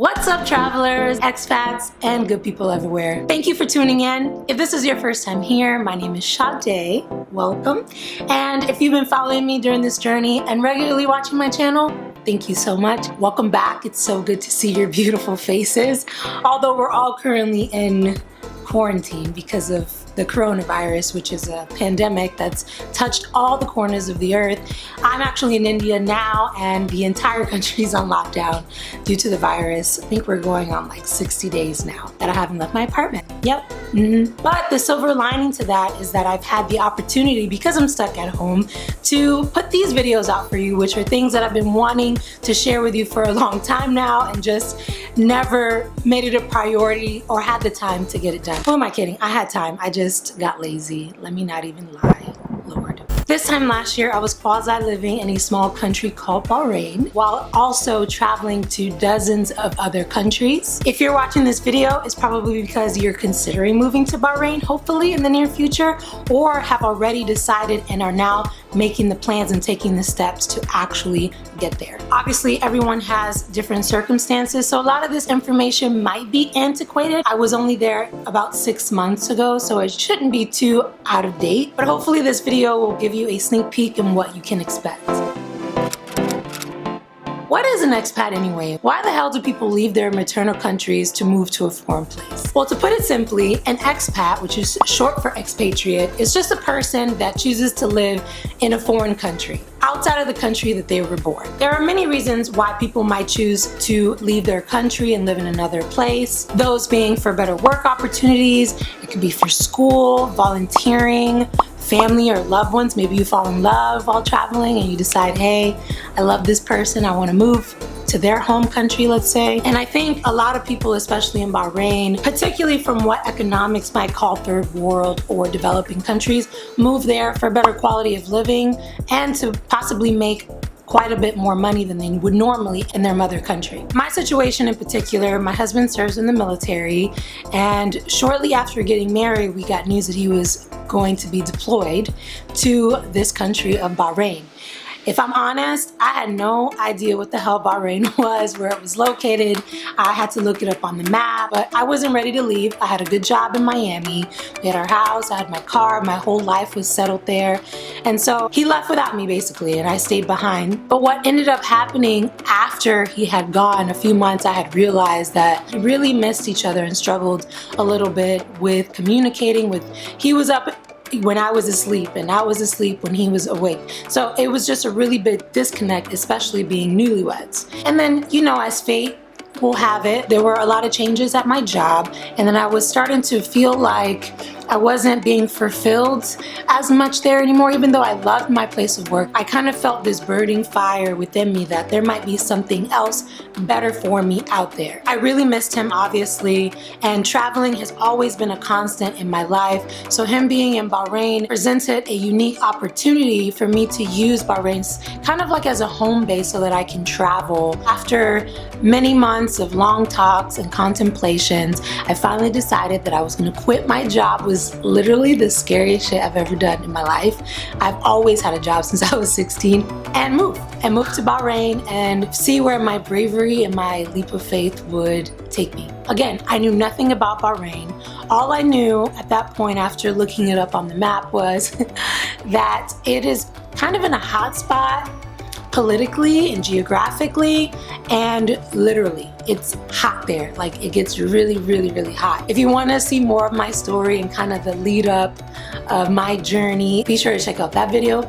What's up, travelers, expats, and good people everywhere? Thank you for tuning in. If this is your first time here, my name is Sade. Welcome. And if you've been following me during this journey and regularly watching my channel, thank you so much. Welcome back. It's so good to see your beautiful faces. Although we're all currently in quarantine because of the coronavirus, which is a pandemic that's touched all the corners of the earth. I'm actually in India now, and the entire country is on lockdown due to the virus. I think we're going on like 60 days now that I haven't left my apartment. Yep. But the silver lining to that is that I've had the opportunity, because I'm stuck at home, to put these videos out for you, which are things that I've been wanting to share with you for a long time now and just never made it a priority or had the time to get it done. Who am I kidding? I had time. I just got lazy. Let me not even lie, Lord. This time last year, I was quasi-living in a small country called Bahrain, while also traveling to dozens of other countries. If you're watching this video, it's probably because you're considering moving to Bahrain, hopefully in the near future, or have already decided and are now making the plans and taking the steps to actually get there. Obviously, everyone has different circumstances, so a lot of this information might be antiquated. I was only there about 6 months ago, so it shouldn't be too out of date, but hopefully this video will give you a sneak peek in what you can expect. What is an expat anyway? Why the hell do people leave their maternal countries to move to a foreign place? Well, to put it simply, an expat, which is short for expatriate, is just a person that chooses to live in a foreign country, outside of the country that they were born. There are many reasons why people might choose to leave their country and live in another place. Those being for better work opportunities, it could be for school, volunteering, family or loved ones. Maybe you fall in love while traveling and you decide, hey, I love this person, I want to move to their home country, let's say. And I think a lot of people, especially in Bahrain, particularly from what economics might call third world or developing countries, move there for better quality of living and to possibly make quite a bit more money than they would normally in their mother country. My situation in particular, my husband serves in the military, and shortly after getting married, we got news that he was going to be deployed to this country of Bahrain. If I'm honest, I had no idea what the hell Bahrain was, where it was located. I had to look it up on the map, but I wasn't ready to leave. I had a good job in Miami. We had our house, I had my car, my whole life was settled there. And so he left without me basically, and I stayed behind. But what ended up happening after he had gone a few months, I had realized that we really missed each other and struggled a little bit with communicating with, he was up when I was asleep and I was asleep when he was awake. So it was just a really big disconnect, especially being newlyweds. And then, you know, as fate will have it, there were a lot of changes at my job, and then I was starting to feel like I wasn't being fulfilled as much there anymore. Even though I loved my place of work, I kind of felt this burning fire within me that there might be something else better for me out there. I really missed him, obviously, and traveling has always been a constant in my life. So him being in Bahrain presented a unique opportunity for me to use Bahrain kind of like as a home base so that I can travel. After many months of long talks and contemplations, I finally decided that I was going to quit my job. It was literally the scariest shit I've ever done in my life. I've always had a job since I was 16, and move to Bahrain and see where my bravery and my leap of faith would take me. Again, I knew nothing about Bahrain. All I knew at that point after looking it up on the map was that it is kind of in a hot spot politically and geographically, and literally it's hot there. Like, it gets really, really, really hot. If you want to see more of my story and kind of the lead up of my journey, be sure to check out that video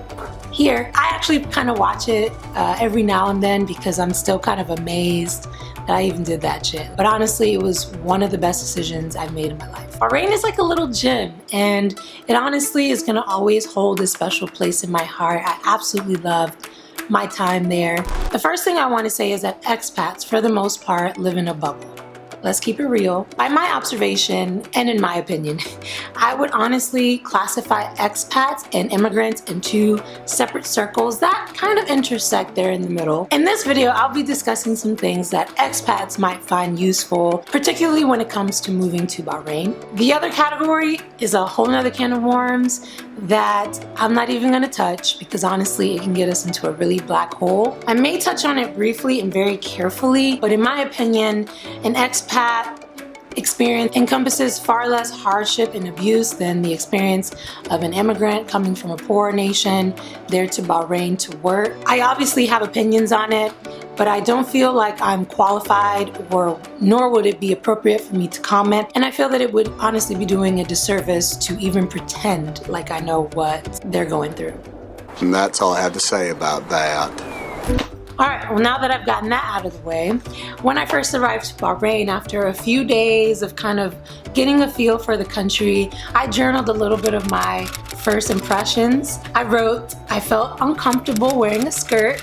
here. I actually kind of watch it every now and then because I'm still kind of amazed that I even did that shit. But honestly, it was one of the best decisions I've made in my life. Bahrain is like a little gym, and it honestly is gonna always hold a special place in my heart. I absolutely loved my time there. The first thing I want to say is that expats, for the most part, live in a bubble. Let's keep it real. By my observation, and in my opinion, I would honestly classify expats and immigrants in two separate circles that kind of intersect there in the middle. In this video, I'll be discussing some things that expats might find useful, particularly when it comes to moving to Bahrain. The other category is a whole nother can of worms that I'm not even gonna touch because honestly it can get us into a really black hole. I may touch on it briefly and very carefully, but in my opinion, an expat experience encompasses far less hardship and abuse than the experience of an immigrant coming from a poor nation there to Bahrain to work. I obviously have opinions on it, but I don't feel like I'm qualified nor would it be appropriate for me to comment. And I feel that it would honestly be doing a disservice to even pretend like I know what they're going through. And that's all I have to say about that. Alright, well now that I've gotten that out of the way, when I first arrived to Bahrain, after a few days of kind of getting a feel for the country, I journaled a little bit of my first impressions. I wrote, I felt uncomfortable wearing a skirt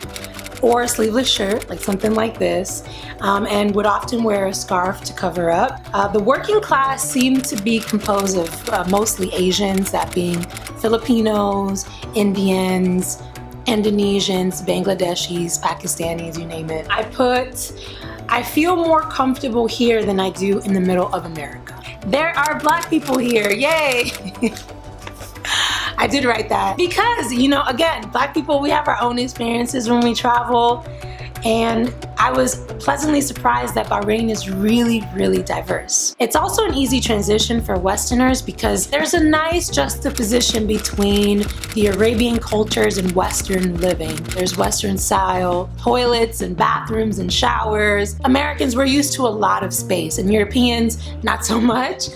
or a sleeveless shirt, like something like this, and would often wear a scarf to cover up. The working class seemed to be composed of mostly Asians, that being Filipinos, Indians, Indonesians, Bangladeshis, Pakistanis, you name it. I feel more comfortable here than I do in the middle of America. There are black people here, yay! I did write that because, you know, again, black people, we have our own experiences when we travel, and I was pleasantly surprised that Bahrain is really, really diverse. It's also an easy transition for Westerners because there's a nice juxtaposition between the Arabian cultures and Western living. There's Western style toilets and bathrooms and showers. Americans, we're used to a lot of space, and Europeans, not so much.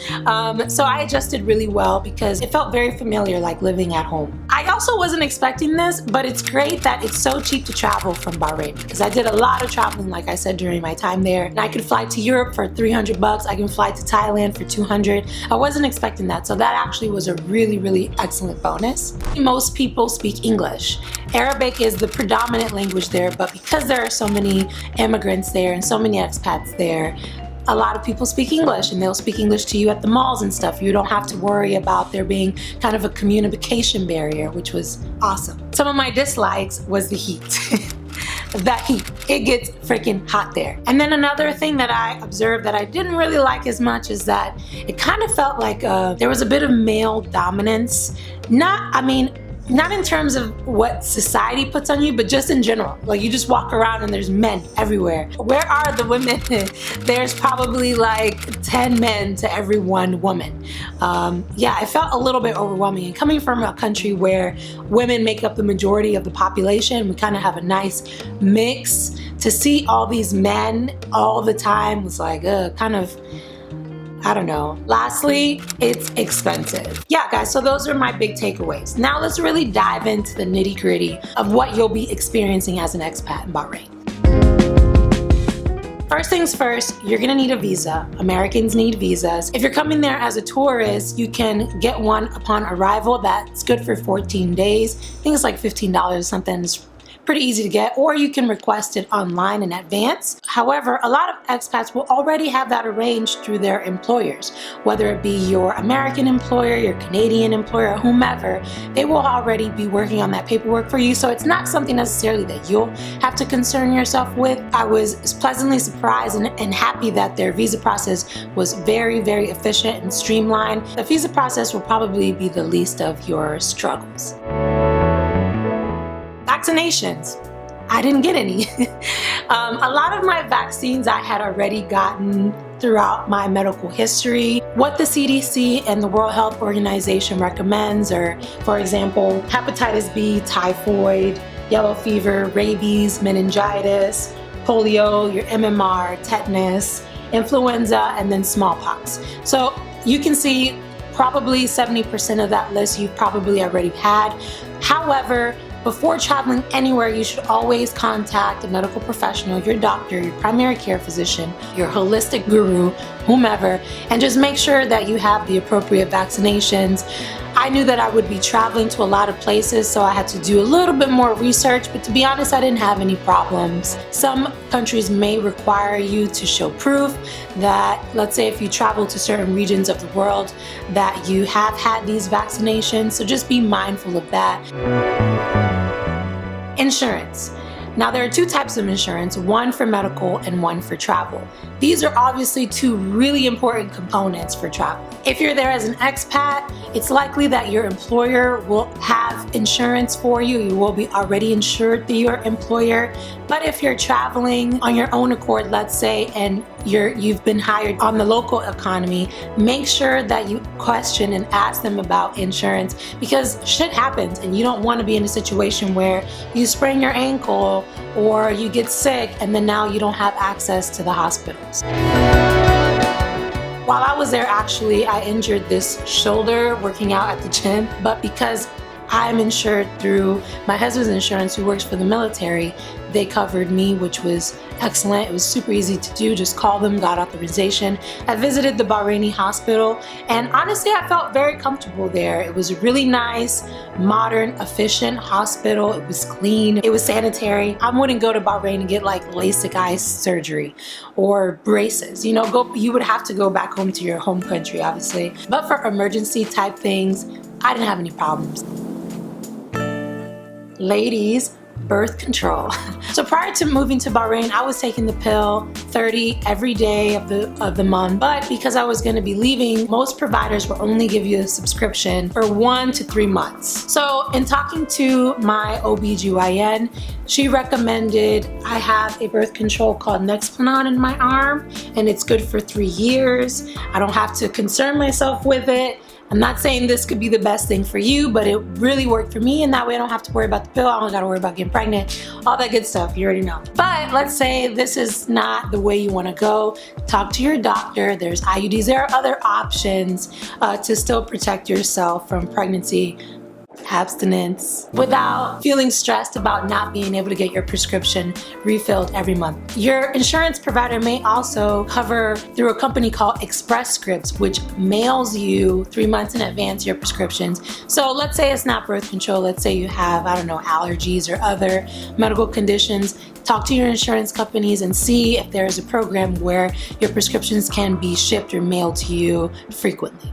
So I adjusted really well because it felt very familiar, like living at home. I also wasn't expecting this, but it's great that it's so cheap to travel from Bahrain because I did a lot of traveling, like I said, during my time there. And I could fly to Europe for 300 bucks. I can fly to Thailand for 200. I wasn't expecting that. So that actually was a really, really excellent bonus. Most people speak English. Arabic is the predominant language there, but because there are so many immigrants there and so many expats there, a lot of people speak English, and they'll speak English to you at the malls and stuff. You don't have to worry about there being kind of a communication barrier, which was awesome. Some of my dislikes was the heat. That heat, it gets freaking hot there. And then another thing that I observed that I didn't really like as much is that it kind of felt like there was a bit of male dominance. Not in terms of what society puts on you, but just in general. Like, you just walk around and there's men everywhere. Where are the women? There's probably like 10 men to every one woman. Yeah, it felt a little bit overwhelming. And coming from a country where women make up the majority of the population, we kind of have a nice mix. To see all these men all the time was like, kind of, I don't know. Lastly, it's expensive. Yeah, guys, so those are my big takeaways. Now let's really dive into the nitty-gritty of what you'll be experiencing as an expat in Bahrain. First things first, you're gonna need a visa. Americans need visas. If you're coming there as a tourist, you can get one upon arrival. That's good for 14 days. I think it's like $15 or something. It's pretty easy to get, or you can request it online in advance. However, a lot of expats will already have that arranged through their employers, whether it be your American employer, your Canadian employer, whomever. They will already be working on that paperwork for you, so it's not something necessarily that you'll have to concern yourself with. I was pleasantly surprised and happy that their visa process was very, very efficient and streamlined. The visa process will probably be the least of your struggles. Vaccinations. I didn't get any. A lot of my vaccines I had already gotten throughout my medical history. What the CDC and the World Health Organization recommends are, for example, hepatitis B, typhoid, yellow fever, rabies, meningitis, polio, your MMR, tetanus, influenza, and then smallpox. So you can see probably 70% of that list you've probably already had. However, before traveling anywhere, you should always contact a medical professional, your doctor, your primary care physician, your holistic guru, whomever, and just make sure that you have the appropriate vaccinations. I knew that I would be traveling to a lot of places, so I had to do a little bit more research, but to be honest, I didn't have any problems. Some countries may require you to show proof that, let's say if you travel to certain regions of the world, that you have had these vaccinations, so just be mindful of that. Insurance. Now there are two types of insurance, one for medical and one for travel. These are obviously two really important components for travel. If you're there as an expat, it's likely that your employer will have insurance for you. You will be already insured through your employer. But if you're traveling on your own accord, let's say, and you've been hired on the local economy, make sure that you question and ask them about insurance, because shit happens and you don't want to be in a situation where you sprain your ankle or you get sick and then now you don't have access to the hospitals. While I was there, actually, I injured this shoulder working out at the gym, but because I'm insured through my husband's insurance, who works for the military, they covered me, which was excellent. It was super easy to do. Just call them, got authorization. I visited the Bahraini hospital, and honestly, I felt very comfortable there. It was a really nice, modern, efficient hospital. It was clean. It was sanitary. I wouldn't go to Bahrain and get like LASIK eye surgery or braces. You would have to go back home to your home country, obviously. But for emergency type things, I didn't have any problems. Ladies, birth control. So prior to moving to Bahrain, I was taking the pill 30 every day of the month, but because I was going to be leaving, most providers will only give you a subscription for 1 to 3 months. So in talking to my OB/GYN, she recommended I have a birth control called Nexplanon in my arm, and it's good for 3 years. I don't have to concern myself with it. I'm not saying this could be the best thing for you, but it really worked for me, and that way I don't have to worry about the pill. I don't gotta worry about getting pregnant, all that good stuff, you already know. But let's say this is not the way you wanna go. Talk to your doctor. There's IUDs, there are other options to still protect yourself from pregnancy, abstinence, without feeling stressed about not being able to get your prescription refilled every month. Your insurance provider may also cover through a company called Express Scripts, which mails you 3 months in advance your prescriptions. So let's say it's not birth control. Let's say you have, I don't know, allergies or other medical conditions. Talk to your insurance companies and see if there is a program where your prescriptions can be shipped or mailed to you frequently.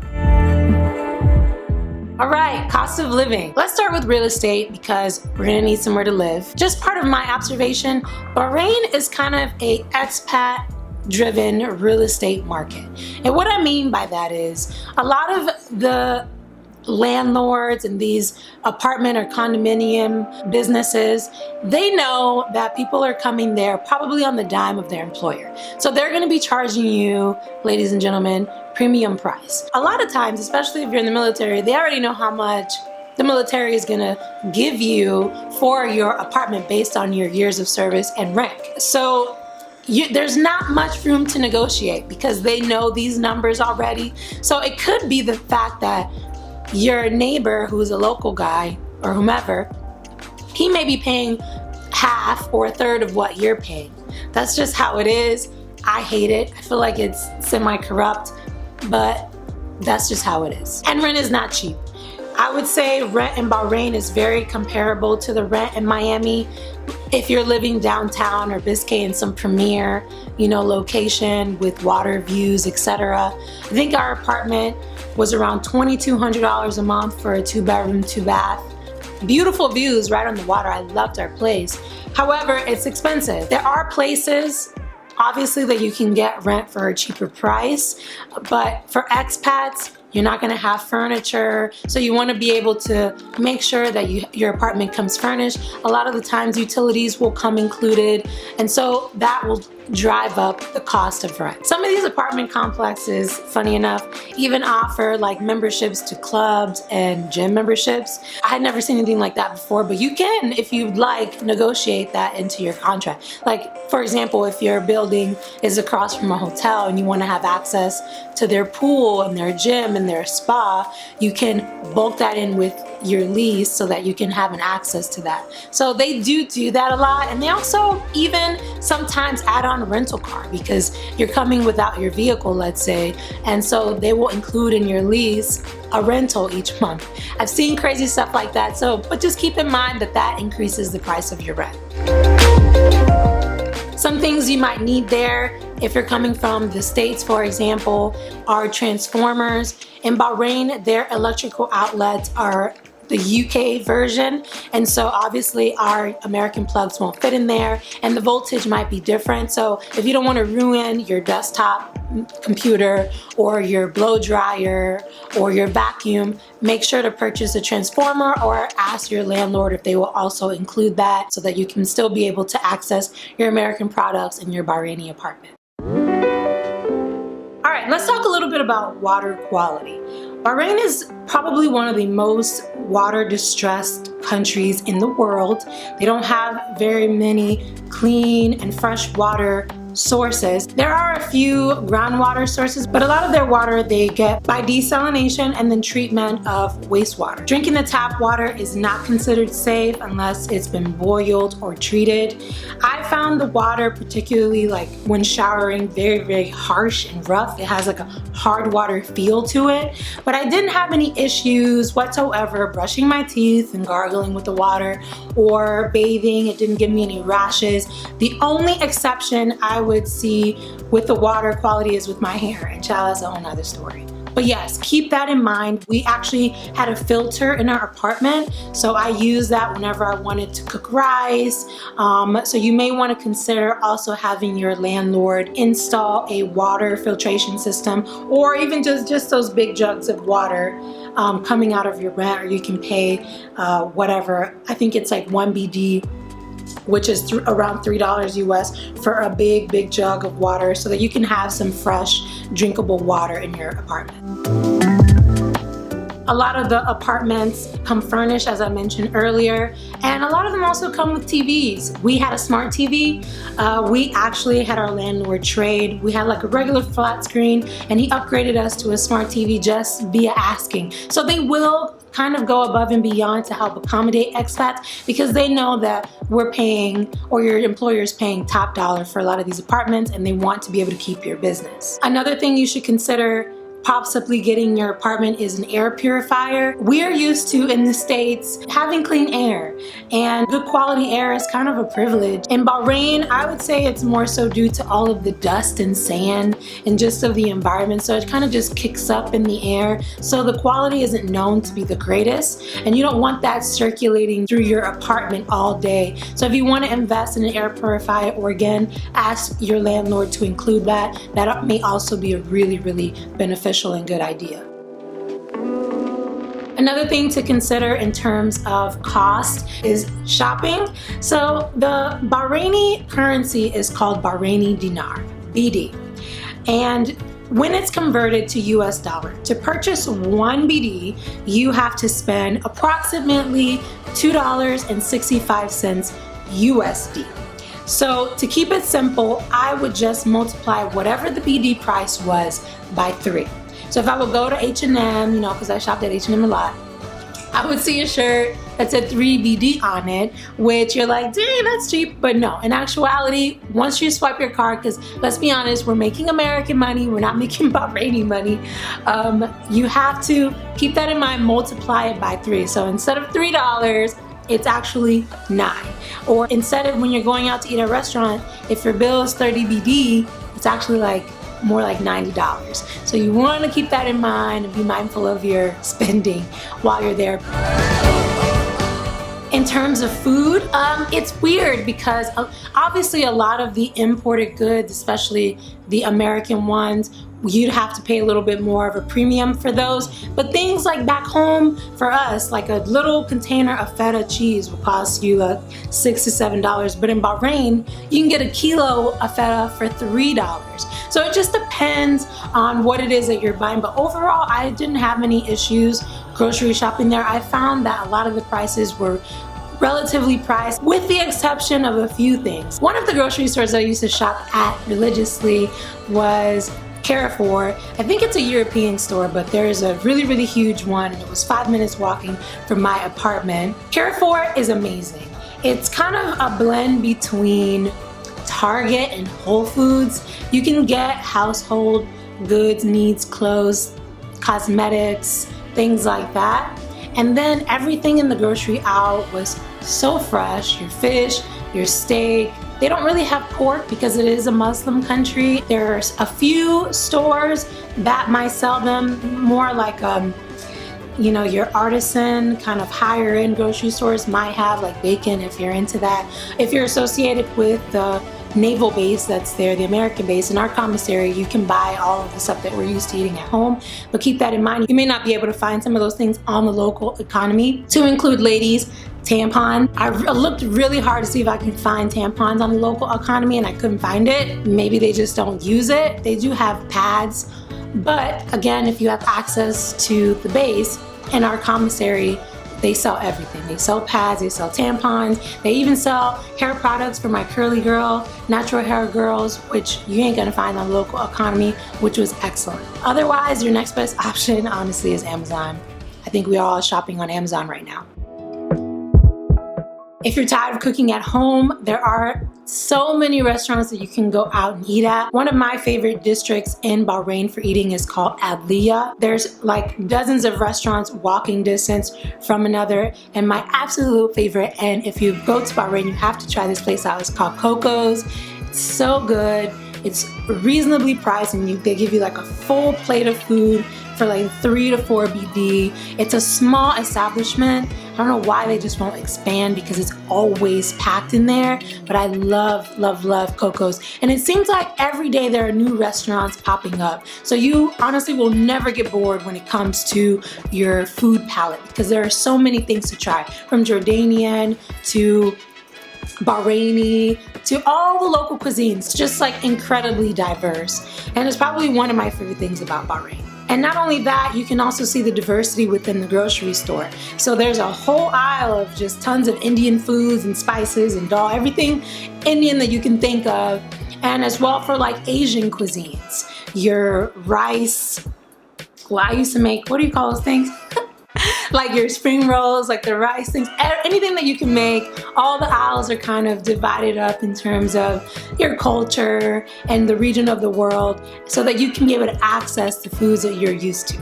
All right, cost of living. Let's start with real estate because we're gonna need somewhere to live. Just part of my observation, Bahrain is kind of a expat-driven real estate market. And what I mean by that is a lot of the landlords and these apartment or condominium businesses, they know that people are coming there probably on the dime of their employer. So they're gonna be charging you, ladies and gentlemen, premium price. A lot of times, especially if you're in the military, they already know how much the military is gonna give you for your apartment based on your years of service and rank. So there's not much room to negotiate because they know these numbers already. So it could be the fact that your neighbor, who's a local guy or whomever, he may be paying half or a third of what you're paying. That's just how it is. I hate it. I feel like it's semi-corrupt, but that's just how it is. And rent is not cheap. I would say rent in Bahrain is very comparable to the rent in Miami. If you're living downtown or Biscayne in some premier, location with water views, etc. I think our apartment was around $2,200 a month for a 2-bedroom, 2-bath. Beautiful views right on the water. I loved our place. However, it's expensive. There are places, obviously, that you can get rent for a cheaper price, but for expats, you're not gonna have furniture, so you wanna be able to make sure that your apartment comes furnished. A lot of the times utilities will come included, and so that will drive up the cost of rent. Some of these apartment complexes, funny enough, even offer like memberships to clubs and gym memberships. I had never seen anything like that before, but you can, if you'd like, negotiate that into your contract. Like, for example, if your building is across from a hotel and you wanna have access to their pool and their gym and their spa, you can bulk that in with your lease so that you can have an access to that. So they do that a lot, and they also even sometimes add on a rental car because you're coming without your vehicle, let's say, and so they will include in your lease a rental each month. I've seen crazy stuff like that, but just keep in mind that increases the price of your rent. Some things you might need there if you're coming from the States, for example, are transformers. In Bahrain, their electrical outlets are the UK version, and so obviously our American plugs won't fit in there, and the voltage might be different. So if you don't want to ruin your desktop computer or your blow dryer or your vacuum, make sure to purchase a transformer or ask your landlord if they will also include that, so that you can still be able to access your American products in your Bahraini apartment. All right, let's talk a little bit about water quality. Bahrain is probably one of the most water distressed countries in the world. They don't have very many clean and fresh water sources. There are a few groundwater sources, but a lot of their water they get by desalination and then treatment of wastewater. Drinking the tap water is not considered safe unless it's been boiled or treated. I found the water, particularly like when showering, very, very harsh and rough. It has like a hard water feel to it, but I didn't have any issues whatsoever brushing my teeth and gargling with the water or bathing. It didn't give me any rashes. The only exception I would see with the water quality is with my hair, and child, that's a whole nother story. But yes, keep that in mind. We actually had a filter in our apartment, so I used that whenever I wanted to cook rice. So you may want to consider also having your landlord install a water filtration system, or even just those big jugs of water coming out of your rent, or you can pay whatever. I think it's like 1 BD, which is around $3 US for a big jug of water, so that you can have some fresh drinkable water in your apartment. A lot of the apartments come furnished, as I mentioned earlier, and a lot of them also come with TVs. We had a smart TV. We actually had our landlord trade. We had like a regular flat screen, and he upgraded us to a smart TV just via asking. So they will kind of go above and beyond to help accommodate expats, because they know that we're paying, or your employer's paying, top dollar for a lot of these apartments, and they want to be able to keep your business. Another thing you should consider possibly getting your apartment is an air purifier. We are used to, in the States, having clean air, and good quality air is kind of a privilege. In Bahrain, I would say it's more so due to all of the dust and sand and just of the environment, so it kind of just kicks up in the air. So the quality isn't known to be the greatest, and you don't want that circulating through your apartment all day. So if you want to invest in an air purifier, or again, ask your landlord to include that, that may also be a really beneficial and good idea. Another thing to consider in terms of cost is shopping. So the Bahraini currency is called Bahraini dinar, BD. And when it's converted to US dollar, to purchase 1 BD, you have to spend approximately $2.65 USD. So to keep it simple, I would just multiply whatever the BD price was by 3. So if I would go to H&M, you know, because I shopped at H&M a lot, I would see a shirt that said 3 BD on it, which you're like, dang, that's cheap. But no, in actuality, once you swipe your card, because let's be honest, we're making American money, we're not making Bahraini money, you have to keep that in mind, multiply it by 3. So instead of $3, it's actually 9. Or instead of, when you're going out to eat at a restaurant, if your bill is 30 BD, it's actually like more like $90. So you want to keep that in mind and be mindful of your spending while you're there. In terms of food, it's weird because obviously a lot of the imported goods, especially the American ones, you'd have to pay a little bit more of a premium for those. But things like back home for us, like a little container of feta cheese will cost you like $6 to $7. But in Bahrain, you can get a kilo of feta for $3. So it just depends on what it is that you're buying. But overall, I didn't have any issues grocery shopping there. I found that a lot of the prices were relatively priced, with the exception of a few things. One of the grocery stores I used to shop at religiously was Carrefour. I think it's a European store, but there's a really huge one, and it was 5 minutes walking from my apartment. Carrefour is amazing. It's kind of a blend between Target and Whole Foods. You can get household goods, needs, clothes, cosmetics, things like that. And then everything in the grocery aisle was so fresh. Your fish, your steak. They don't really have pork because it is a Muslim country. There's a few stores that might sell them, more like you know, your artisan kind of higher end grocery stores might have, like Bacon if you're into that. If you're associated with the naval base that's there, the American base, in our commissary, you can buy all of the stuff that we're used to eating at home. But keep that in mind, you may not be able to find some of those things on the local economy. To include, ladies, tampon. I looked really hard to see if I could find tampons on the local economy and I couldn't find it. Maybe they just don't use it. They do have pads, but again, if you have access to the base, in our commissary, they sell everything. They sell pads, they sell tampons, they even sell hair products for my curly girl, natural hair girls, which you ain't gonna find on the local economy, which was excellent. Otherwise, your next best option, honestly, is Amazon. I think we all are shopping on Amazon right now. If you're tired of cooking at home, there are so many restaurants that you can go out and eat at. One of my favorite districts in Bahrain for eating is called Adliya. There's like dozens of restaurants walking distance from another, and my absolute favorite, and if you go to Bahrain, you have to try this place out, it's called Coco's. It's so good. It's reasonably priced, and they give you like a full plate of food for like 3 to 4 BD. It's a small establishment. I don't know why they just won't expand because it's always packed in there, but I love, love, love Coco's. And it seems like every day there are new restaurants popping up. So you honestly will never get bored when it comes to your food palette because there are so many things to try, from Jordanian to Bahraini to all the local cuisines, just like incredibly diverse. And it's probably one of my favorite things about Bahrain. And not only that, you can also see the diversity within the grocery store. So there's a whole aisle of just tons of Indian foods and spices and dal, everything Indian that you can think of. And as well for like Asian cuisines, your rice, well, I used to make, what do you call those things? Like your spring rolls, like the rice things, anything that you can make. All the aisles are kind of divided up in terms of your culture and the region of the world so that you can be able to access the foods that you're used to.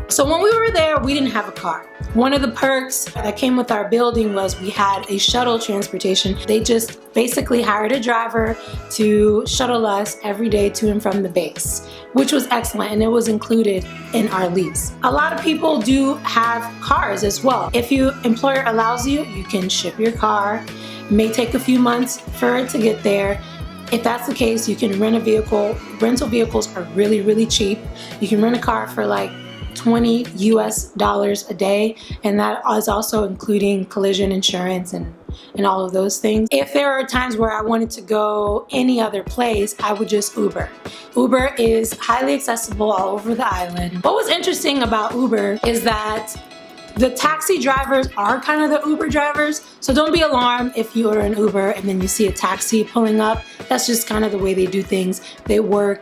So when we were there, we didn't have a car. One of the perks that came with our building was we had a shuttle transportation. They just basically hired a driver to shuttle us every day to and from the base, which was excellent, and it was included in our lease. A lot of people do have cars as well. If your employer allows you, you can ship your car. It may take a few months for it to get there. If that's the case, you can rent a vehicle. Rental vehicles are really, really cheap. You can rent a car for like $20 US a day, and that is also including collision insurance and all of those things. If there are times where I wanted to go any other place, I would just Uber. Uber is highly accessible all over the island. What was interesting about Uber is that the taxi drivers are kind of the Uber drivers, so don't be alarmed if you order an Uber and then you see a taxi pulling up. That's just kind of the way they do things. They work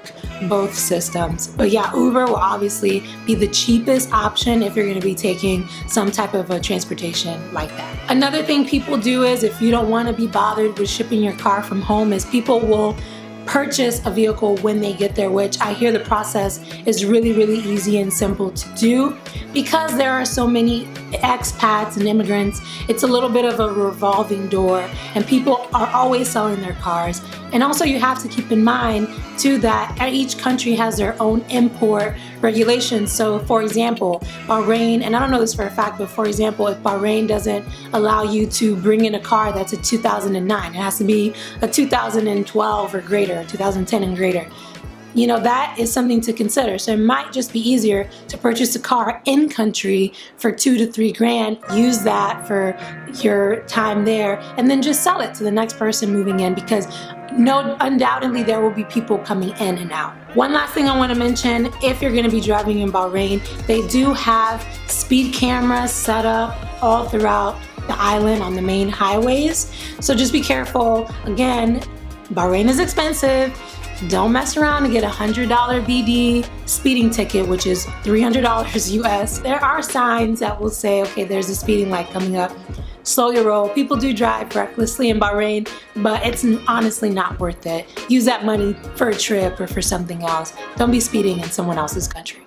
both systems. But yeah, Uber will obviously be the cheapest option if you're going to be taking some type of a transportation like that. Another thing people do is, if you don't want to be bothered with shipping your car from home, is people will purchase a vehicle when they get there, which I hear the process is really, really easy and simple to do. Because there are so many expats and immigrants, it's a little bit of a revolving door, and people are always selling their cars. And also you have to keep in mind too that each country has their own import regulations. So for example, Bahrain, and I don't know this for a fact, but for example, if Bahrain doesn't allow you to bring in a car that's a 2009, it has to be a 2012 or greater, 2010 and greater. You know, that is something to consider. So it might just be easier to purchase a car in country for 2 to 3 grand, use that for your time there, and then just sell it to the next person moving in, because undoubtedly there will be people coming in and out. One last thing I want to mention, if you're going to be driving in Bahrain, they do have speed cameras set up all throughout the island on the main highways. So just be careful. Again, Bahrain is expensive. Don't mess around and get a $100 BD speeding ticket, which is $300 US. There are signs that will say, okay, there's a speeding light coming up. Slow your roll. People do drive recklessly in Bahrain, but it's honestly not worth it. Use that money for a trip or for something else. Don't be speeding in someone else's country.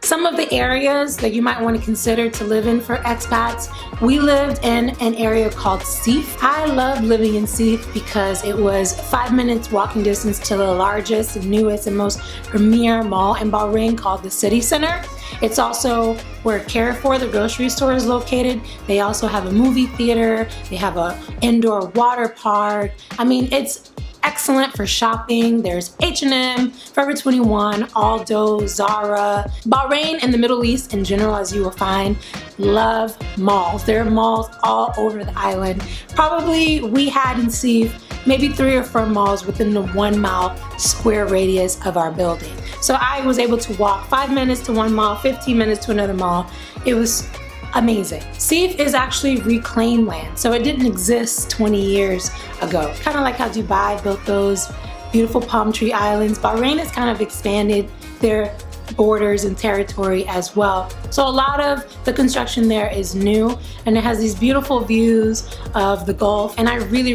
Some of the areas that you might want to consider to live in for expats, we lived in an area called Sif. I loved living in Sif because it was 5 minutes walking distance to the largest and newest and most premier mall in Bahrain called the City Center. It's also where Carrefour, the grocery store, is located. They also have a movie theater. They have an indoor water park. I mean, it's excellent for shopping. There's H&M, Forever 21, Aldo, Zara. Bahrain and the Middle East in general, as you will find, love malls. There are malls all over the island. Probably we had in Sif maybe 3 or 4 malls within the 1 mile square radius of our building. So I was able to walk 5 minutes to one mall, 15 minutes to another mall. It was amazing. Sif is actually reclaimed land, so it didn't exist 20 years ago. Kind of like how Dubai built those beautiful palm tree islands. Bahrain has kind of expanded their borders and territory as well. So a lot of the construction there is new, and it has these beautiful views of the Gulf, and I really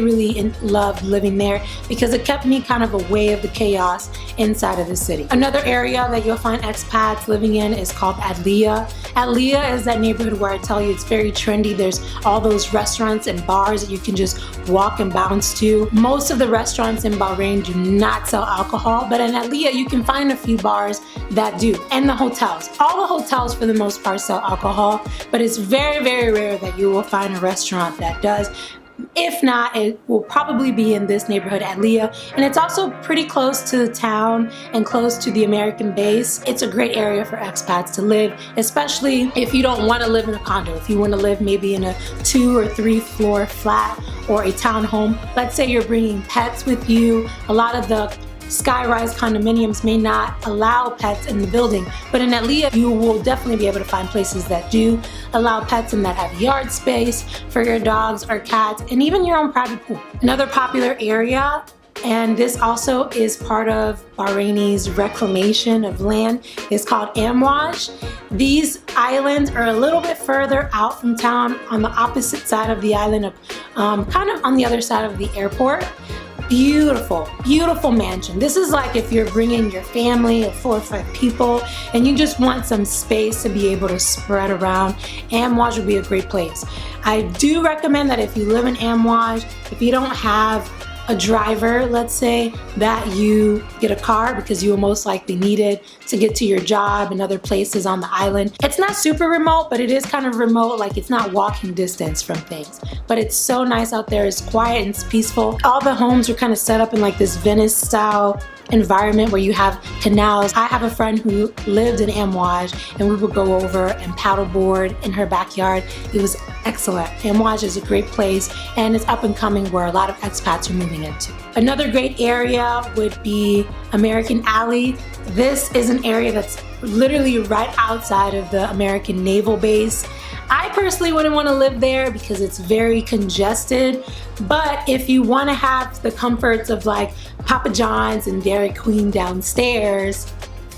loved living there because it kept me kind of away of the chaos inside of the city. Another area that you'll find expats living in is called Adlia. Adlia is that neighborhood where I tell you it's very trendy. There's all those restaurants and bars that you can just walk and bounce to. Most of the restaurants in Bahrain do not sell alcohol, but in Adlia you can find a few bars that do. And the hotels. All the hotels for the most part sell alcohol, but it's very rare that you will find a restaurant that does. If not, it will probably be in this neighborhood, Adlia, and it's also pretty close to the town and close to the American base. It's a great area for expats to live, especially if you don't want to live in a condo. If you want to live maybe in a 2 or 3 floor flat or a townhome. Let's say you're bringing pets with you. A lot of the skyrise condominiums may not allow pets in the building, but in Adlia you will definitely be able to find places that do allow pets and that have yard space for your dogs or cats, and even your own private pool. Another popular area, and this also is part of Bahraini's reclamation of land, is called Amwaj. These islands are a little bit further out from town on the opposite side of the island, kind of on the other side of the airport. Beautiful mansion. This is like if you're bringing your family of 4 or 5 people and you just want some space to be able to spread around. Amwaj would be a great place. I do recommend that if you live in Amwaj, if you don't have a driver, let's say, that you get a car because you will most likely need it to get to your job and other places on the island. It's not super remote, but it is kind of remote, like it's not walking distance from things. But it's so nice out there, it's quiet and it's peaceful. All the homes are kind of set up in like this Venice style environment where you have canals. I have a friend who lived in Amwaj and we would go over and paddleboard in her backyard. It was excellent. Amwaj is a great place and it's up and coming where a lot of expats are moving into. Another great area would be American Alley. This is an area that's literally right outside of the American Naval Base. I personally wouldn't want to live there because it's very congested, but if you want to have the comforts of like Papa John's and Dairy Queen downstairs,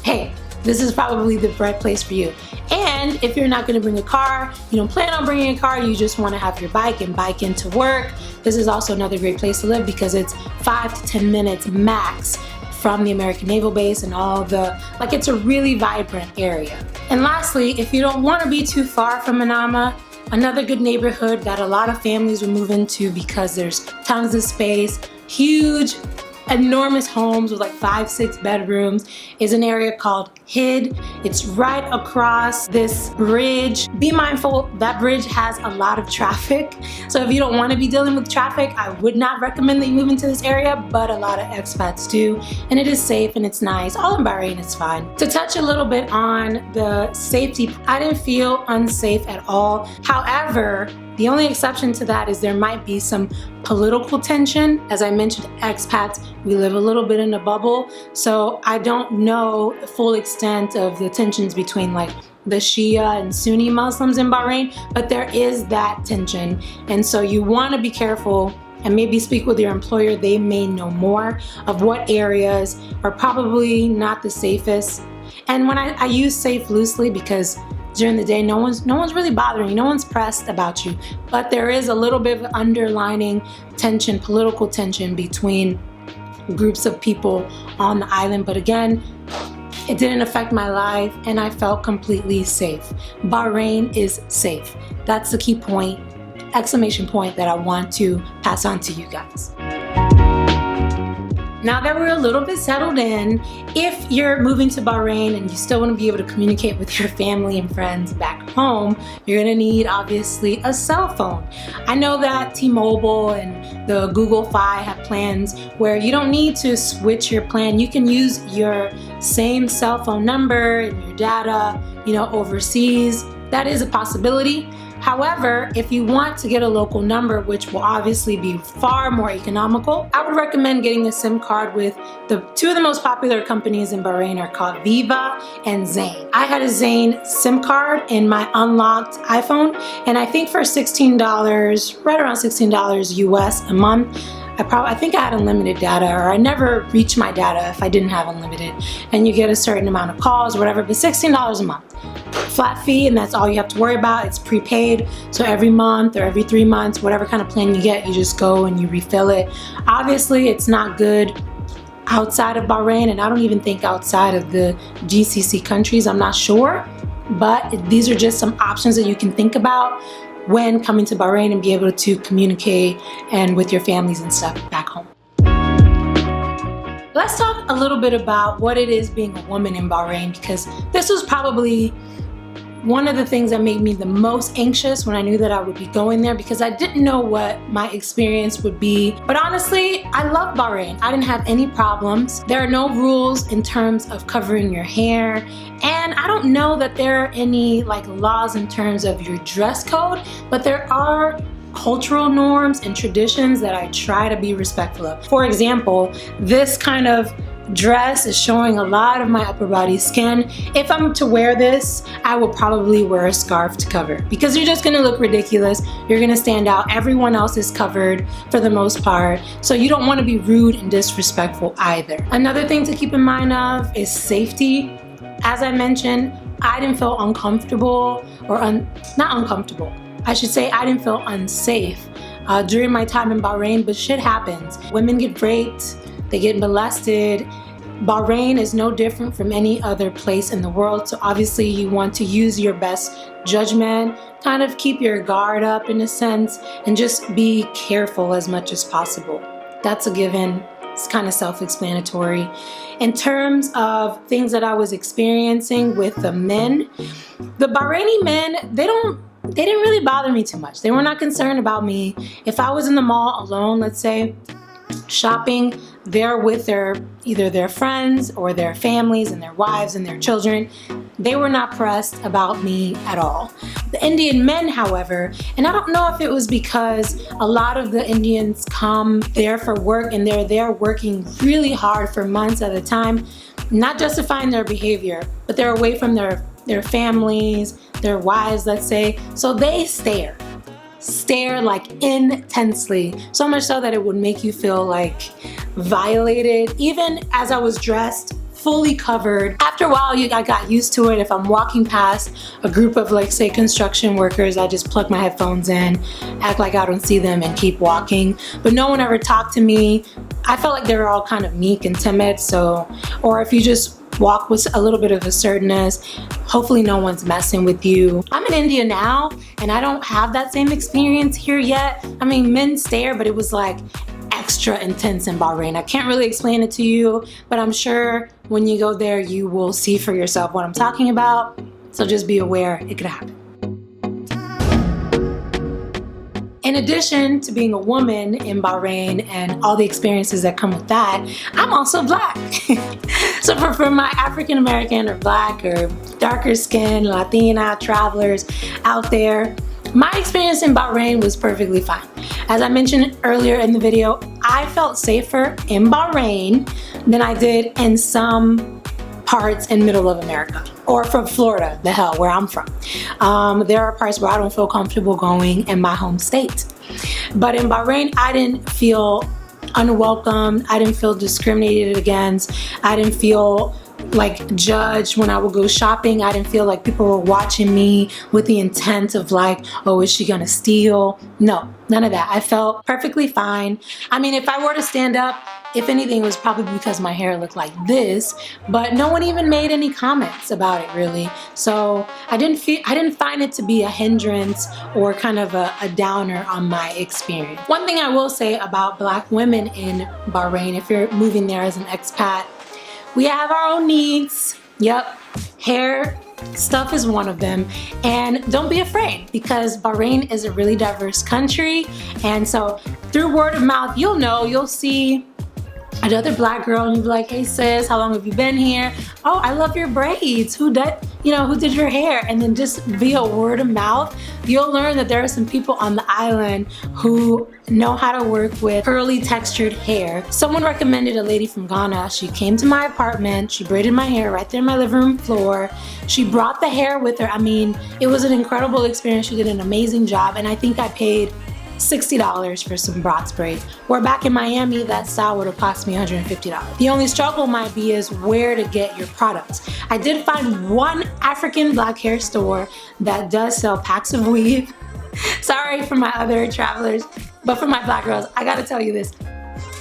hey, this is probably the right place for you. And if you're not going to bring a car, you don't plan on bringing a car, you just want to have your bike and bike into work, this is also another great place to live because it's 5 to 10 minutes max from the American Naval Base and all the, like, it's a really vibrant area. And lastly, if you don't want to be too far from Manama, another good neighborhood that a lot of families will move into because there's tons of space, huge, enormous homes with like 5-6 bedrooms, is an area called Hid. It's right across this bridge. Be mindful, that bridge has a lot of traffic. So if you don't want to be dealing with traffic, I would not recommend that you move into this area, but a lot of expats do. And it is safe and it's nice. All in Bahrain is fine. To touch a little bit on the safety, I didn't feel unsafe at all. However, the only exception to that is there might be some political tension. As I mentioned, expats, we live a little bit in a bubble, so I don't know the full extent of the tensions between like the Shia and Sunni Muslims in Bahrain, but there is that tension, and so you want to be careful and maybe speak with your employer. They may know more of what areas are probably not the safest. And when I use safe loosely because during the day, no one's really bothering you, no one's pressed about you, but there is a little bit of underlining tension, political tension between groups of people on the island. But again, It didn't affect my life, and I felt completely safe. Bahrain is safe. That's the key point, exclamation point, that I want to pass on to you guys. Now that we're a little bit settled in, if you're moving to Bahrain and you still want to be able to communicate with your family and friends back home, you're going to need, obviously, a cell phone. I know that T-Mobile and the Google Fi have plans where you don't need to switch your plan. You can use your same cell phone number and your data, overseas. That is a possibility. However, if you want to get a local number, which will obviously be far more economical, I would recommend getting a SIM card with two of the most popular companies in Bahrain are called Viva and Zain. I had a Zain SIM card in my unlocked iPhone, and I think for $16, right around $16 US a month, I think I had unlimited data, or I never reached my data if I didn't have unlimited, and you get a certain amount of calls or whatever, but $16 a month. Flat fee, and that's all you have to worry about. It's prepaid, so every month or every 3 months, whatever kind of plan you get, you just go and you refill it. Obviously, it's not good outside of Bahrain, and I don't even think outside of the GCC countries, I'm not sure, but these are just some options that you can think about when coming to Bahrain and be able to communicate and with your families and stuff back home. Let's talk a little bit about what it is being a woman in Bahrain, because this was probably one of the things that made me the most anxious when I knew that I would be going there, because I didn't know what my experience would be. But honestly, I love Bahrain. I didn't have any problems. There are no rules in terms of covering your hair, and I don't know that there are any laws in terms of your dress code, but there are cultural norms and traditions that I try to be respectful of. For example, this kind of dress is showing a lot of my upper body skin. If I'm to wear this, I will probably wear a scarf to cover, because you're just gonna look ridiculous. You're gonna stand out. Everyone else is covered for the most part, so you don't want to be rude and disrespectful either. Another thing to keep in mind of is safety. As I mentioned, I didn't feel uncomfortable, or not uncomfortable. I should say I didn't feel unsafe during my time in Bahrain, but shit happens. Women get raped, they get molested. Bahrain is no different from any other place in the world, so obviously you want to use your best judgment, kind of keep your guard up in a sense, and just be careful as much as possible. That's a given. It's kind of self-explanatory. In terms of things that I was experiencing with the men, the Bahraini men, they didn't really bother me too much. They were not concerned about me. If I was in the mall alone, let's say, shopping, they're with either their friends or their families and their wives and their children. They were not pressed about me at all. The Indian men, however, and I don't know if it was because a lot of the Indians come there for work and they're there working really hard for months at a time, not justifying their behavior, but they're away from their families, their wives, let's say, so they stare intensely, so much so that it would make you feel violated. Even as I was dressed, fully covered, after a while I got used to it. If I'm walking past a group of say construction workers, I just plug my headphones in, act like I don't see them, and keep walking. But no one ever talked to me. I felt like they were all kind of meek and timid, or if you just walk with a little bit of assertiveness, hopefully no one's messing with you. I'm in India now, and I don't have that same experience here yet. I mean, men stare, but it was extra intense in Bahrain. I can't really explain it to you, but I'm sure when you go there, you will see for yourself what I'm talking about. So just be aware, it could happen. In addition to being a woman in Bahrain and all the experiences that come with that, I'm also Black. So for my African American or Black or darker skin, Latina travelers out there, my experience in Bahrain was perfectly fine. As I mentioned earlier in the video, I felt safer in Bahrain than I did in some parts in middle of America, or from Florida, the hell, where I'm from. There are parts where I don't feel comfortable going in my home state. But in Bahrain, I didn't feel unwelcome. I didn't feel discriminated against. I didn't feel like judged when I would go shopping. I didn't feel like people were watching me with the intent of like, oh, is she gonna steal? No, none of that. I felt perfectly fine. I mean, if I were to stand up, if anything, it was probably because my hair looked like this, but no one even made any comments about it really. So I didn't find it to be a hindrance or kind of a downer on my experience. One thing I will say about Black women in Bahrain, if you're moving there as an expat, we have our own needs. Yep, hair stuff is one of them. And don't be afraid, because Bahrain is a really diverse country. And so through word of mouth, you'll see another Black girl and you'll be like, hey sis, how long have you been here? Oh, I love your braids. Who did your hair? And then just via word of mouth, you'll learn that there are some people on the island who know how to work with curly textured hair. Someone recommended a lady from Ghana. She came to my apartment, she braided my hair right there on my living room floor. She brought the hair with her. I mean, it was an incredible experience. She did an amazing job, and I think I paid $60 for some Bratz braids, where back in Miami that style would have cost me $150. The only struggle might be is where to get your products. I did find one African Black hair store that does sell packs of weave. Sorry for my other travelers, but for my Black girls, I gotta tell you this.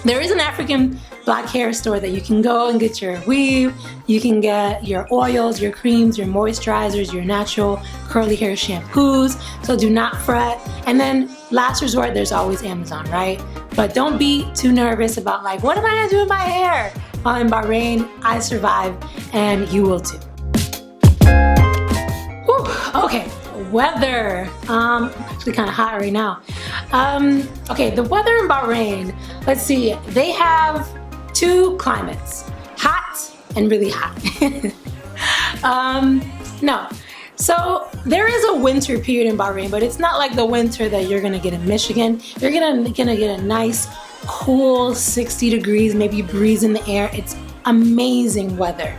There is an African Black hair store that you can go and get your weave, you can get your oils, your creams, your moisturizers, your natural curly hair shampoos, so do not fret. And then last resort, there's always Amazon, right? But don't be too nervous about like, what am I gonna do with my hair? While in Bahrain, I survived, and you will too. Whew, okay, weather. Actually kind of hot right now. Okay, the weather in Bahrain, let's see, they have two climates, hot and really hot. No, so there is a winter period in Bahrain, but it's not like the winter that you're gonna get in Michigan. You're gonna get a nice, cool 60 degrees, maybe breeze in the air. It's amazing weather.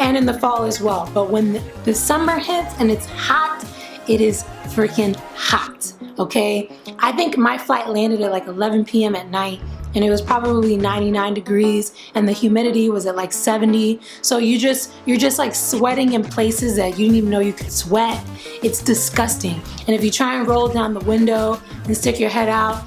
And in the fall as well. But when the summer hits and it's hot, it is freaking hot, okay? I think my flight landed at like 11 p.m. at night, and it was probably 99 degrees, and the humidity was at like 70. So you're just like sweating in places that you didn't even know you could sweat. It's disgusting. And if you try and roll down the window and stick your head out,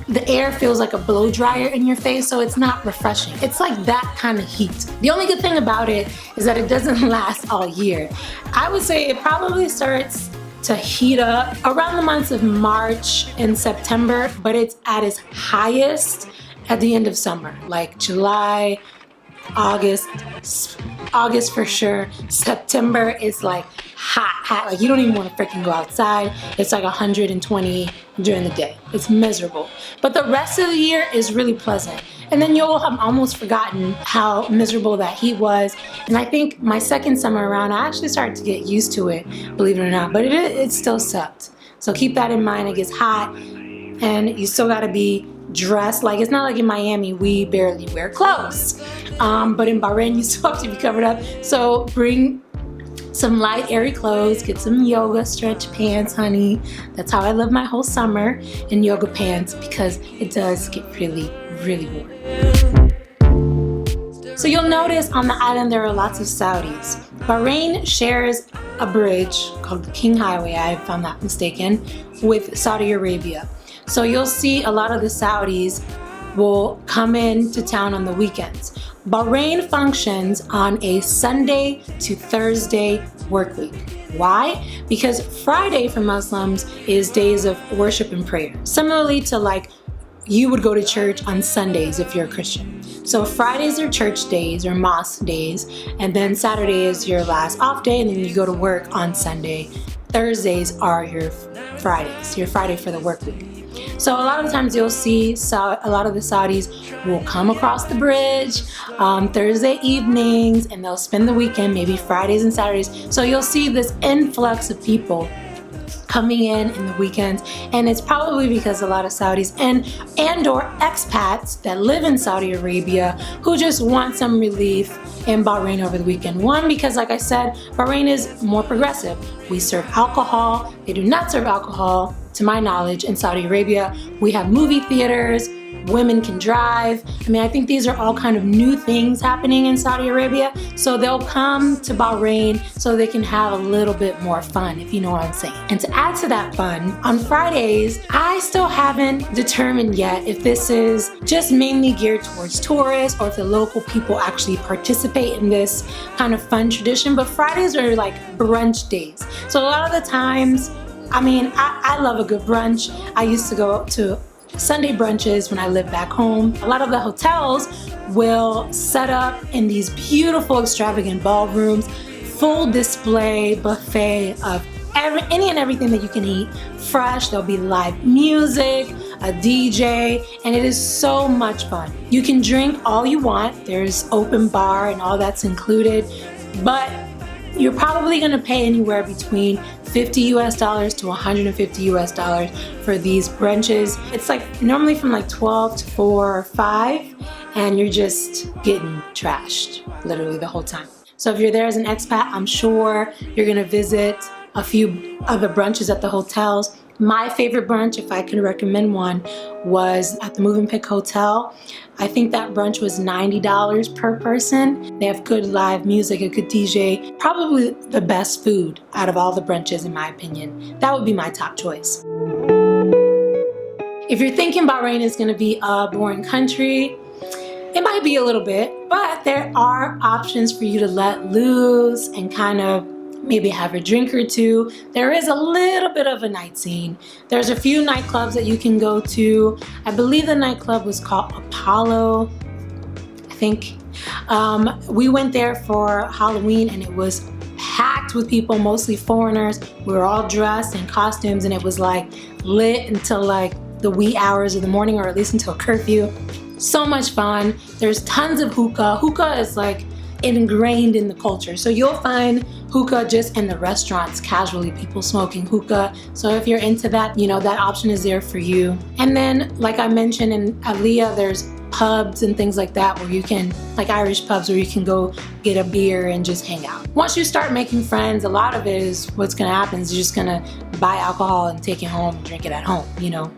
the air feels like a blow dryer in your face, so it's not refreshing. It's like that kind of heat. The only good thing about it is that it doesn't last all year. I would say it probably starts to heat up around the months of March and September, but it's at its highest at the end of summer, like July, August for sure. September is like hot, like you don't even want to freaking go outside. It's like 120 during the day. It's miserable. But the rest of the year is really pleasant. And then you'll have almost forgotten how miserable that heat was. And I think my second summer around, I actually started to get used to it, believe it or not, but it still sucked. So keep that in mind. It gets hot and you still gotta be dressed. Like, it's not like in Miami, we barely wear clothes. But in Bahrain, you still have to be covered up. So bring some light, airy clothes, get some yoga stretch pants, honey. That's how I live my whole summer, in yoga pants, because it does get really, really warm. So you'll notice on the island there are lots of Saudis. Bahrain shares a bridge called the King Highway, if I'm not mistaken, with Saudi Arabia. So you'll see a lot of the Saudis will come into town on the weekends. Bahrain functions on a Sunday to Thursday work week. Why? Because Friday for Muslims is days of worship and prayer. Similarly to like you would go to church on Sundays if you're a Christian. So Fridays are church days or mosque days, and then Saturday is your last off day, and then you go to work on Sunday. Thursdays are your Fridays, your Friday for the work week. So a lot of the times you'll see a lot of the Saudis will come across the bridge Thursday evenings, and they'll spend the weekend, maybe Fridays and Saturdays. So you'll see this influx of people coming in the weekends, and it's probably because a lot of Saudis and or expats that live in Saudi Arabia who just want some relief in Bahrain over the weekend. One, because like I said, Bahrain is more progressive. We serve alcohol. They do not serve alcohol, to my knowledge, in Saudi Arabia. We have movie theaters. women can drive. I mean, I think these are all kind of new things happening in Saudi Arabia. So they'll come to Bahrain so they can have a little bit more fun, if you know what I'm saying. And to add to that fun, on Fridays, I still haven't determined yet if this is just mainly geared towards tourists or if the local people actually participate in this kind of fun tradition. But Fridays are like brunch days. So a lot of the times, I mean, I love a good brunch. I used to go to Sunday brunches when I lived back home. A lot of the hotels will set up in these beautiful, extravagant ballrooms, full display buffet of any and everything that you can eat fresh. There'll be live music, a DJ, and it is so much fun. You can drink all you want. There's open bar and all that's included, but you're probably gonna pay anywhere between $50 US to $150 US for these brunches. It's like normally from like 12 to 4 or 5, and you're just getting trashed literally the whole time. So if you're there as an expat, I'm sure you're gonna visit a few other brunches at the hotels. My favorite brunch, if I could recommend one, was at the Move and Pick Hotel. I think that brunch was $90 per person. They have good live music, a good DJ, probably the best food out of all the brunches in my opinion. That would be my top choice. If you're thinking Bahrain is gonna be a boring country, it might be a little bit, but there are options for you to let loose and kind of maybe have a drink or two. There is a little bit of a night scene. There's a few nightclubs that you can go to. I believe the nightclub was called Apollo, I think. We went there for Halloween and it was packed with people, mostly foreigners. We were all dressed in costumes and it was like lit until like the wee hours of the morning, or at least until curfew. So much fun. There's tons of hookah. Hookah is like ingrained in the culture. So you'll find hookah just in the restaurants, casually, people smoking hookah. So if you're into that, you know, that option is there for you. And then, like I mentioned, in Aliyah, there's pubs and things like that where you can, like Irish pubs where you can go get a beer and just hang out. Once you start making friends, a lot of it is what's gonna happen is you're just gonna buy alcohol and take it home and drink it at home, you know.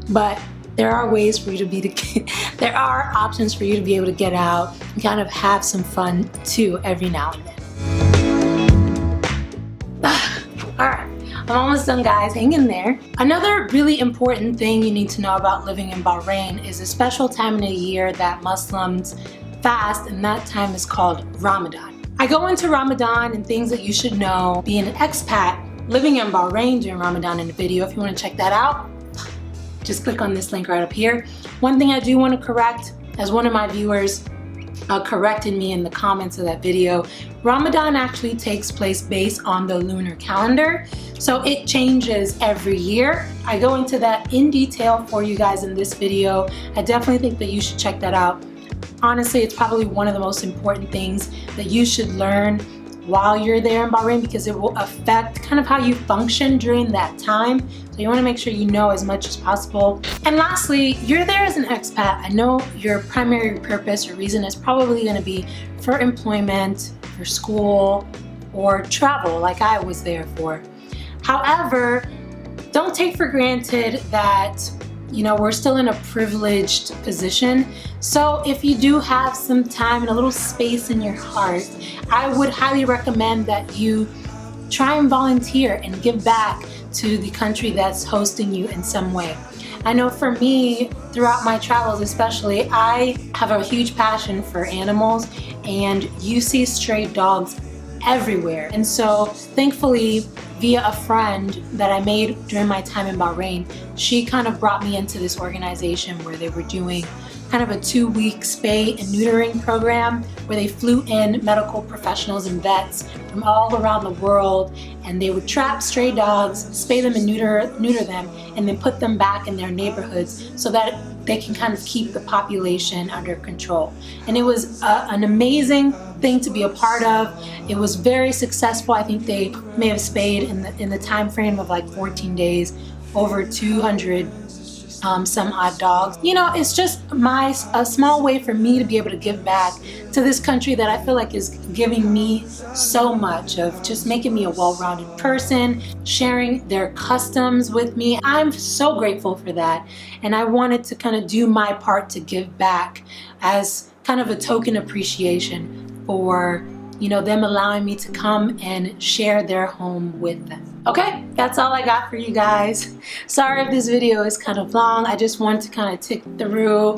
But there are ways for you to there are options for you to be able to get out and kind of have some fun too every now and then. All right, I'm almost done, guys. Hang in there. Another really important thing you need to know about living in Bahrain is a special time in the year that Muslims fast, and that time is called Ramadan. I go into Ramadan and things that you should know being an expat living in Bahrain during Ramadan in the video. If you want to check that out, just click on this link right up here. One thing I do want to correct, as one of my viewers corrected me in the comments of that video, Ramadan actually takes place based on the lunar calendar. So it changes every year. I go into that in detail for you guys in this video. I definitely think that you should check that out. Honestly, it's probably one of the most important things that you should learn while you're there in Bahrain, because it will affect kind of how you function during that time. So you want to make sure you know as much as possible. And lastly, you're there as an expat. I know your primary purpose or reason is probably going to be for employment, for school, or travel like I was there for. However, don't take for granted that, you know, we're still in a privileged position. So if you do have some time and a little space in your heart, I would highly recommend that you try and volunteer and give back to the country that's hosting you in some way. I know for me, throughout my travels especially, I have a huge passion for animals, and you see stray dogs everywhere. And so thankfully, via a friend that I made during my time in Bahrain, she kind of brought me into this organization where they were doing kind of a 2-week spay and neutering program where they flew in medical professionals and vets from all around the world, and they would trap stray dogs, spay them and neuter them, and then put them back in their neighborhoods so that they can kind of keep the population under control. And it was an amazing thing to be a part of. It was very successful. I think they may have spayed in the time frame of like 14 days over 200 some odd dogs. You know, it's just a small way for me to be able to give back to this country that I feel like is giving me so much, of just making me a well-rounded person, sharing their customs with me. I'm so grateful for that, and I wanted to kind of do my part to give back as kind of a token appreciation for, you know, them allowing me to come and share their home with them. Okay, that's all I got for you guys. Sorry if this video is kind of long. I just wanted to kind of tick through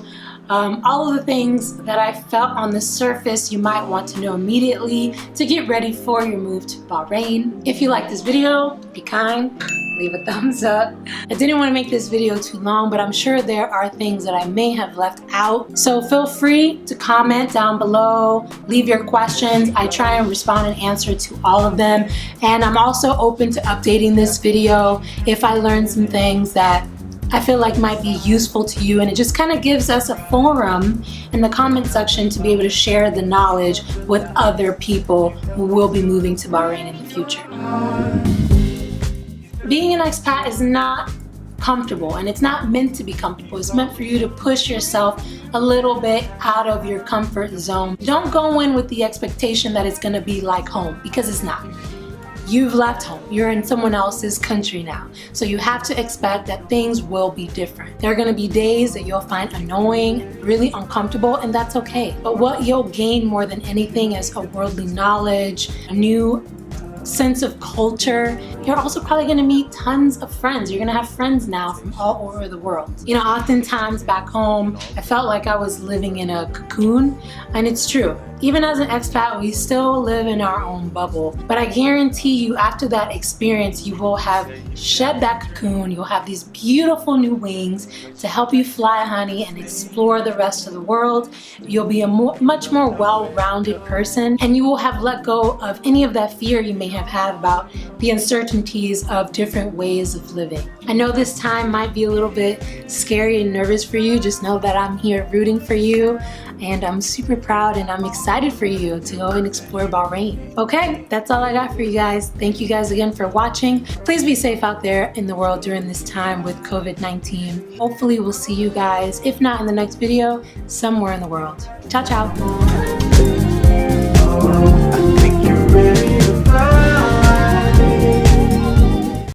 all of the things that I felt on the surface you might want to know immediately to get ready for your move to Bahrain. If you like this video, be kind, leave a thumbs up. I didn't want to make this video too long, but I'm sure there are things that I may have left out. So feel free to comment down below, leave your questions. I try and respond and answer to all of them. And I'm also open to updating this video if I learn some things that I feel like might be useful to you, and it just kind of gives us a forum in the comment section to be able to share the knowledge with other people who will be moving to Bahrain in the future. Being an expat is not comfortable, and it's not meant to be comfortable. It's meant for you to push yourself a little bit out of your comfort zone. Don't go in with the expectation that it's going to be like home, because it's not. You've left home. You're in someone else's country now. So you have to expect that things will be different. There are going to be days that you'll find annoying, really uncomfortable, and that's okay. But what you'll gain more than anything is a worldly knowledge, a new sense of culture. You're also probably going to meet tons of friends. You're going to have friends now from all over the world. You know, oftentimes back home, I felt like I was living in a cocoon, and it's true. Even as an expat, we still live in our own bubble. But I guarantee you, after that experience, you will have shed that cocoon. You'll have these beautiful new wings to help you fly, honey, and explore the rest of the world. You'll be a much more well-rounded person, and you will have let go of any of that fear you may have had about the uncertainties of different ways of living. I know this time might be a little bit scary and nervous for you. Just know that I'm here rooting for you, and I'm super proud and I'm excited for you to go and explore Bahrain. Okay, that's all I got for you guys. Thank you guys again for watching. Please be safe out there in the world during this time with COVID-19. Hopefully we'll see you guys, if not in the next video, somewhere in the world. Ciao, ciao.